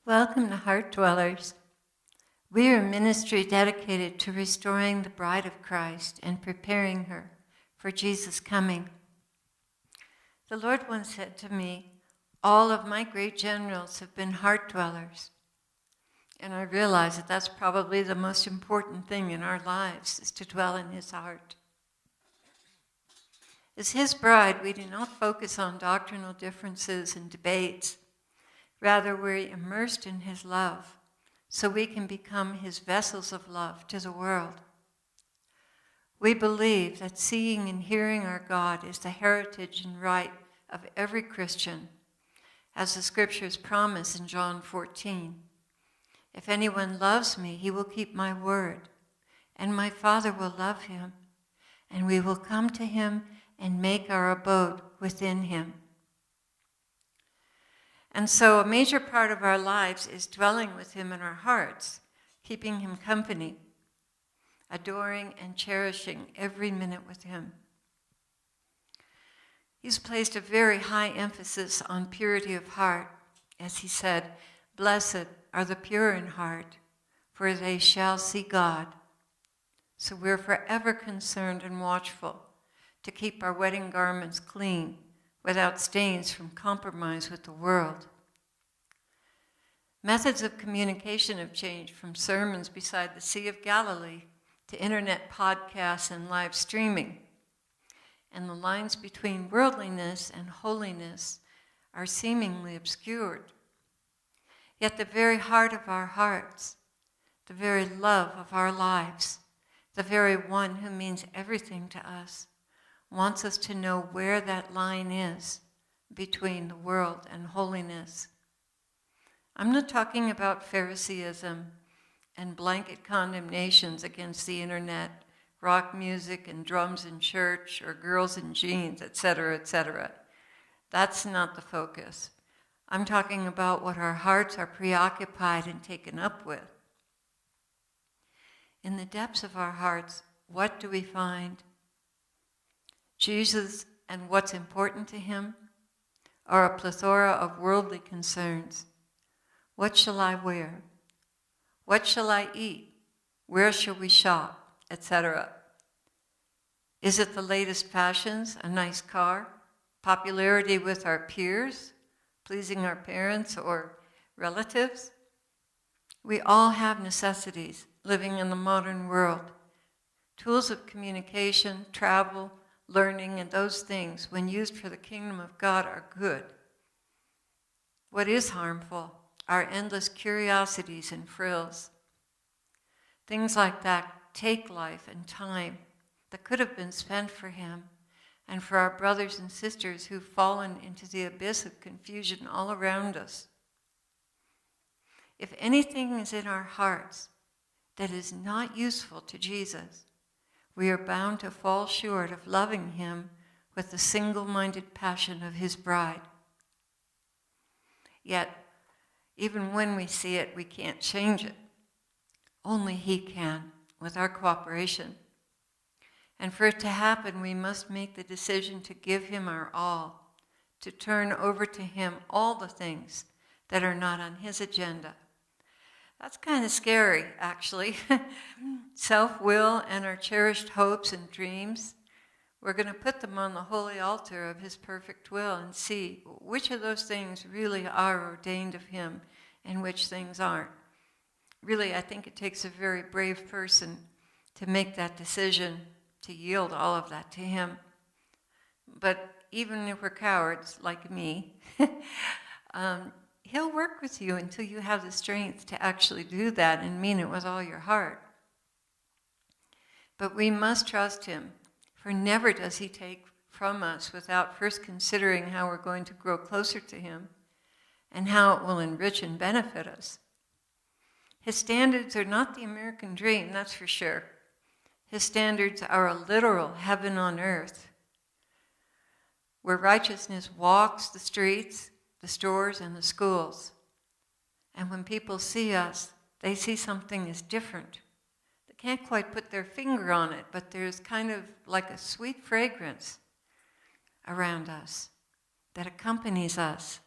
Welcome to Heart Dwellers. We are a ministry dedicated to restoring the bride of Christ and preparing her for Jesus' coming. The Lord once said to me, all of my great generals have been heart dwellers. And I realize that that's probably the most important thing in our lives, is to dwell in his heart. As his bride, we do not focus on doctrinal differences and debates. Rather, we're immersed in his love, so we can become his vessels of love to the world. We believe that seeing and hearing our God is the heritage and right of every Christian, as the scriptures promise in John 14. If anyone loves me, he will keep my word, and my Father will love him, and we will come to him and make our abode within him. And so a major part of our lives is dwelling with him in our hearts, keeping him company, adoring and cherishing every minute with him. He's placed a very high emphasis on purity of heart, as he said, "Blessed are the pure in heart, for they shall see God." So we're forever concerned and watchful to keep our wedding garments clean, without stains from compromise with the world. Methods of communication have changed from sermons beside the Sea of Galilee to internet podcasts and live streaming. And the lines between worldliness and holiness are seemingly obscured. Yet the very heart of our hearts, the very love of our lives, the very one who means everything to us, wants us to know where that line is between the world and holiness. I'm not talking about Phariseeism and blanket condemnations against the internet, rock music and drums in church, or girls in jeans, etc., etc. That's not the focus. I'm talking about what our hearts are preoccupied and taken up with. In the depths of our hearts, what do we find? Jesus and what's important to him, or a plethora of worldly concerns. What shall I wear? What shall I eat? Where shall we shop? Etc. Is it the latest fashions, a nice car, popularity with our peers, pleasing our parents or relatives? We all have necessities living in the modern world. Tools of communication, travel, learning, and those things, when used for the kingdom of God, are good. What is harmful are endless curiosities and frills. Things like that take life and time that could have been spent for him and for our brothers and sisters who've fallen into the abyss of confusion all around us. If anything is in our hearts that is not useful to Jesus, we are bound to fall short of loving him with the single-minded passion of his bride. Yet, even when we see it, we can't change it. Only he can, with our cooperation. And for it to happen, we must make the decision to give him our all, to turn over to him all the things that are not on his agenda. That's kind of scary, actually. Self-will and our cherished hopes and dreams, we're going to put them on the holy altar of his perfect will and see which of those things really are ordained of him and which things aren't. Really, I think it takes a very brave person to make that decision, to yield all of that to him. But even if we're cowards like me, he'll work with you until you have the strength to actually do that and mean it with all your heart. But we must trust him, for never does he take from us without first considering how we're going to grow closer to him and how it will enrich and benefit us. His standards are not the American dream, that's for sure. His standards are a literal heaven on earth, where righteousness walks the streets, the stores, and the schools. And when people see us, they see something is different. They can't quite put their finger on it, but there's kind of like a sweet fragrance around us that accompanies us,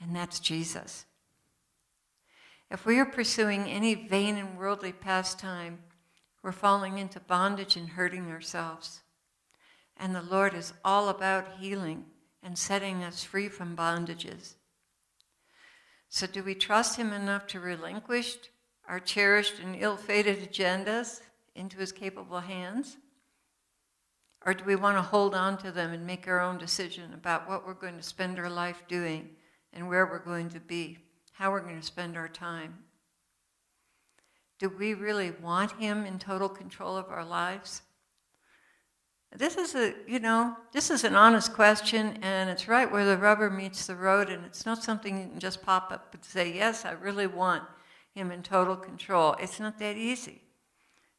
and that's Jesus. If we are pursuing any vain and worldly pastime, we're falling into bondage and hurting ourselves. And the Lord is all about healing and setting us free from bondages. So do we trust him enough to relinquish our cherished and ill-fated agendas into his capable hands? Or do we want to hold on to them and make our own decision about what we're going to spend our life doing and where we're going to be, how we're going to spend our time? Do we really want him in total control of our lives? This is an honest question, and it's right where the rubber meets the road, and it's not something you can just pop up and say, yes, I really want him in total control. It's not that easy,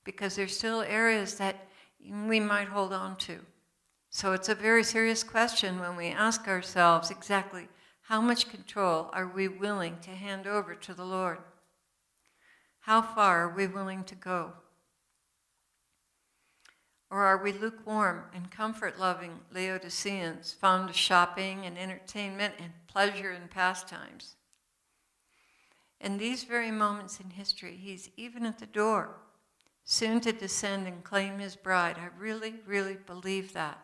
because there's still areas that we might hold on to. So it's a very serious question when we ask ourselves exactly how much control are we willing to hand over to the Lord? How far are we willing to go? Or are we lukewarm and comfort-loving Laodiceans, fond of shopping and entertainment and pleasure and pastimes? In these very moments in history, he's even at the door, soon to descend and claim his bride. I really, really believe that.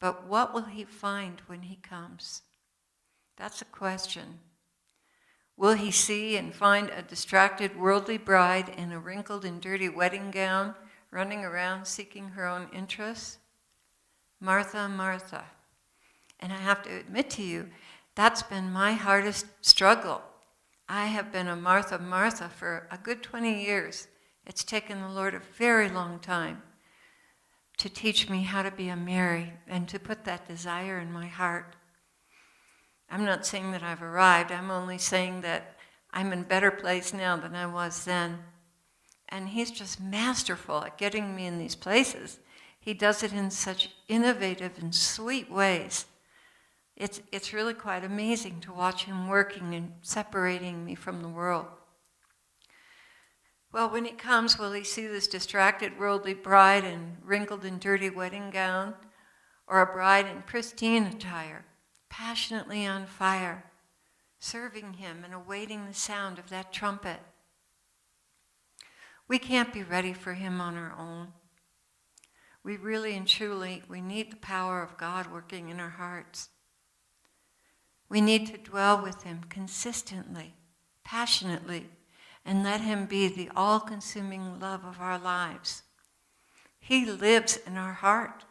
But what will he find when he comes? That's a question. Will he see and find a distracted worldly bride in a wrinkled and dirty wedding gown, running around seeking her own interests? Martha, Martha. And I have to admit to you, that's been my hardest struggle. I have been a Martha, Martha for a good 20 years. It's taken the Lord a very long time to teach me how to be a Mary and to put that desire in my heart. I'm not saying that I've arrived. I'm only saying that I'm in a better place now than I was then. And he's just masterful at getting me in these places. He does it in such innovative and sweet ways. It's really quite amazing to watch him working and separating me from the world. Well, when he comes, will he see this distracted worldly bride in wrinkled and dirty wedding gown, or a bride in pristine attire, passionately on fire, serving him and awaiting the sound of that trumpet? We can't be ready for him on our own. We really and truly, we need the power of God working in our hearts. We need to dwell with him consistently, passionately, and let him be the all-consuming love of our lives. He lives in our heart.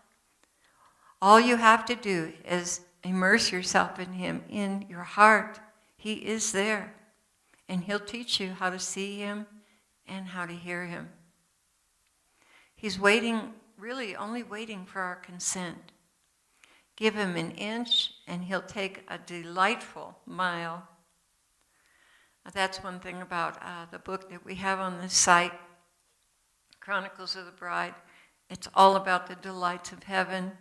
All you have to do is immerse yourself in him in your heart. He is there, and he'll teach you how to see him and how to hear him. He's waiting, really only waiting for our consent. Give him an inch, and he'll take a delightful mile. That's one thing about the book that we have on this site, Chronicles of the Bride. It's all about the delights of heaven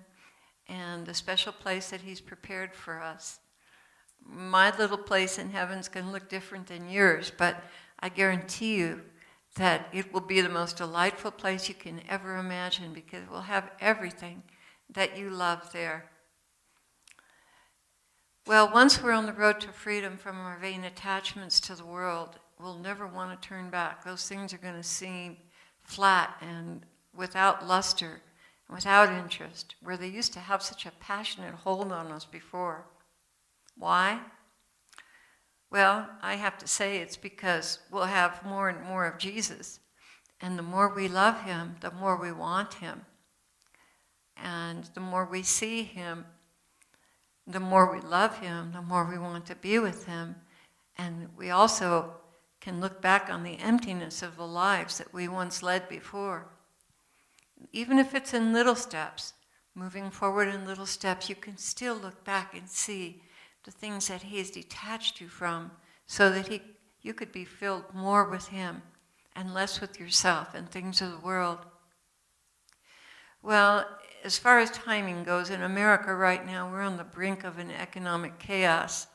and the special place that he's prepared for us. My little place in heaven's going to look different than yours, but I guarantee you that it will be the most delightful place you can ever imagine, because we'll have everything that you love there. Well, once we're on the road to freedom from our vain attachments to the world, we'll never want to turn back. Those things are going to seem flat and without luster, without interest, where they used to have such a passionate hold on us before. Why? Well, I have to say it's because we'll have more and more of Jesus. And the more we love him, the more we want him. And the more we see him, the more we love him, the more we want to be with him. And we also can look back on the emptiness of the lives that we once led before. Even if it's in little steps, moving forward in little steps, you can still look back and see the things that he has detached you from, so that you could be filled more with him and less with yourself and things of the world. Well, as far as timing goes, in America right now, we're on the brink of an economic chaos,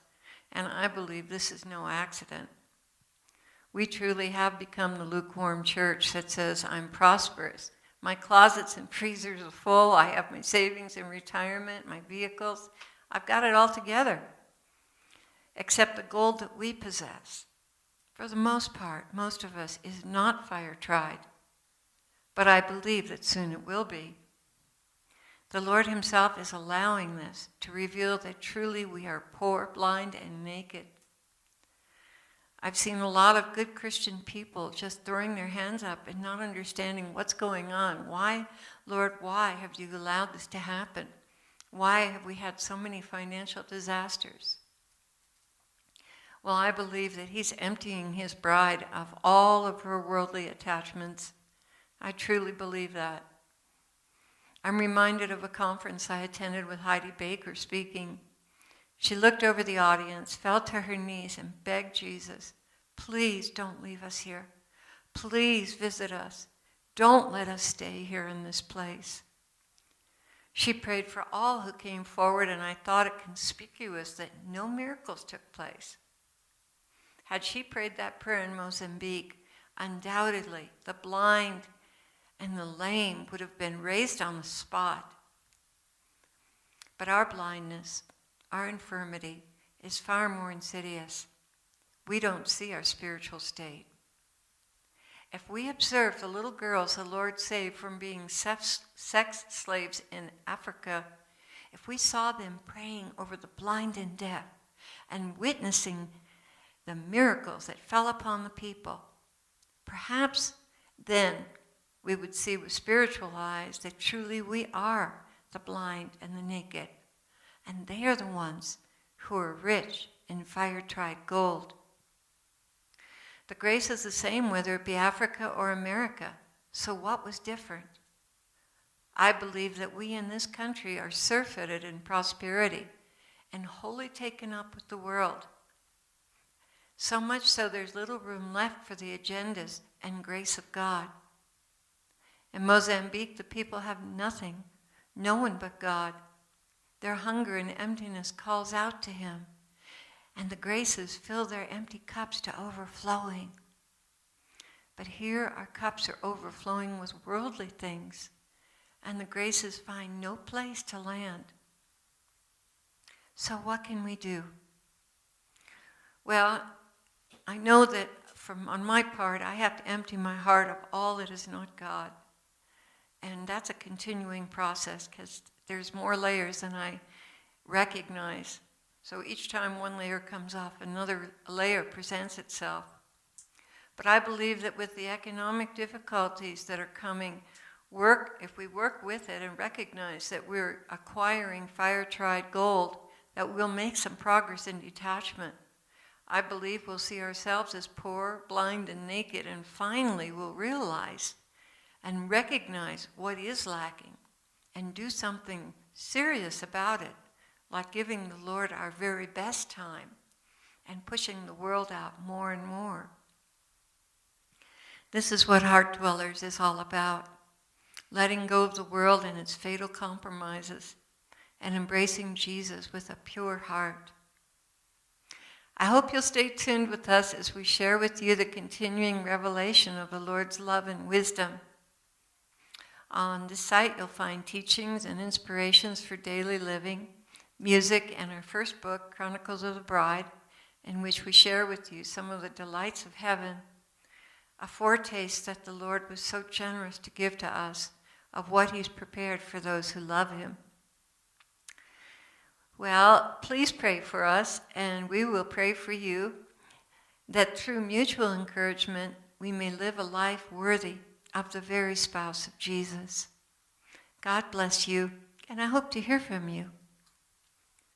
and I believe this is no accident. We truly have become the lukewarm church that says, I'm prosperous. My closets and freezers are full. I have my savings and retirement, my vehicles. I've got it all together, except the gold that we possess. for the most part, most of us, is not fire-tried. But I believe that soon it will be. The Lord himself is allowing this to reveal that truly we are poor, blind, and naked. I've seen a lot of good Christian people just throwing their hands up and not understanding what's going on. Why, Lord, why have you allowed this to happen? Why have we had so many financial disasters? Well, I believe that he's emptying his bride of all of her worldly attachments. I truly believe that. I'm reminded of a conference I attended with Heidi Baker speaking. She looked over the audience, fell to her knees, and begged Jesus, please don't leave us here. Please visit us. Don't let us stay here in this place. She prayed for all who came forward, and I thought it conspicuous that no miracles took place. Had she prayed that prayer in Mozambique, undoubtedly the blind and the lame would have been raised on the spot. But our blindness, our infirmity, is far more insidious. We don't see our spiritual state. If we observe the little girls the Lord saved from being sex slaves in Africa, if we saw them praying over the blind and deaf and witnessing the miracles that fell upon the people, perhaps then we would see with spiritual eyes that truly we are the blind and the naked, and they are the ones who are rich in fire-tried gold. The grace is the same whether it be Africa or America. So what was different? I believe that we in this country are surfeited in prosperity and wholly taken up with the world. So much so there's little room left for the agendas and grace of God. In Mozambique, the people have nothing, no one but God. Their hunger and emptiness calls out to him, and the graces fill their empty cups to overflowing. But here our cups are overflowing with worldly things, and the graces find no place to land. So what can we do? Well, I know that on my part, I have to empty my heart of all that is not God. And that's a continuing process because there's more layers than I recognize. So each time one layer comes off, another layer presents itself. But I believe that with the economic difficulties that are coming, if we work with it and recognize that we're acquiring fire-tried gold, that we'll make some progress in detachment. I believe we'll see ourselves as poor, blind, and naked, and finally we'll realize and recognize what is lacking and do something serious about it, like giving the Lord our very best time and pushing the world out more and more. This is what Heart Dwellers is all about, letting go of the world and its fatal compromises and embracing Jesus with a pure heart. I hope you'll stay tuned with us as we share with you the continuing revelation of the Lord's love and wisdom. On this site, you'll find teachings and inspirations for daily living, music, and our first book, Chronicles of the Bride, in which we share with you some of the delights of heaven, a foretaste that the Lord was so generous to give to us of what he's prepared for those who love him. Well, please pray for us, and we will pray for you, that through mutual encouragement, we may live a life worthy of the very spouse of Jesus. God bless you, and I hope to hear from you.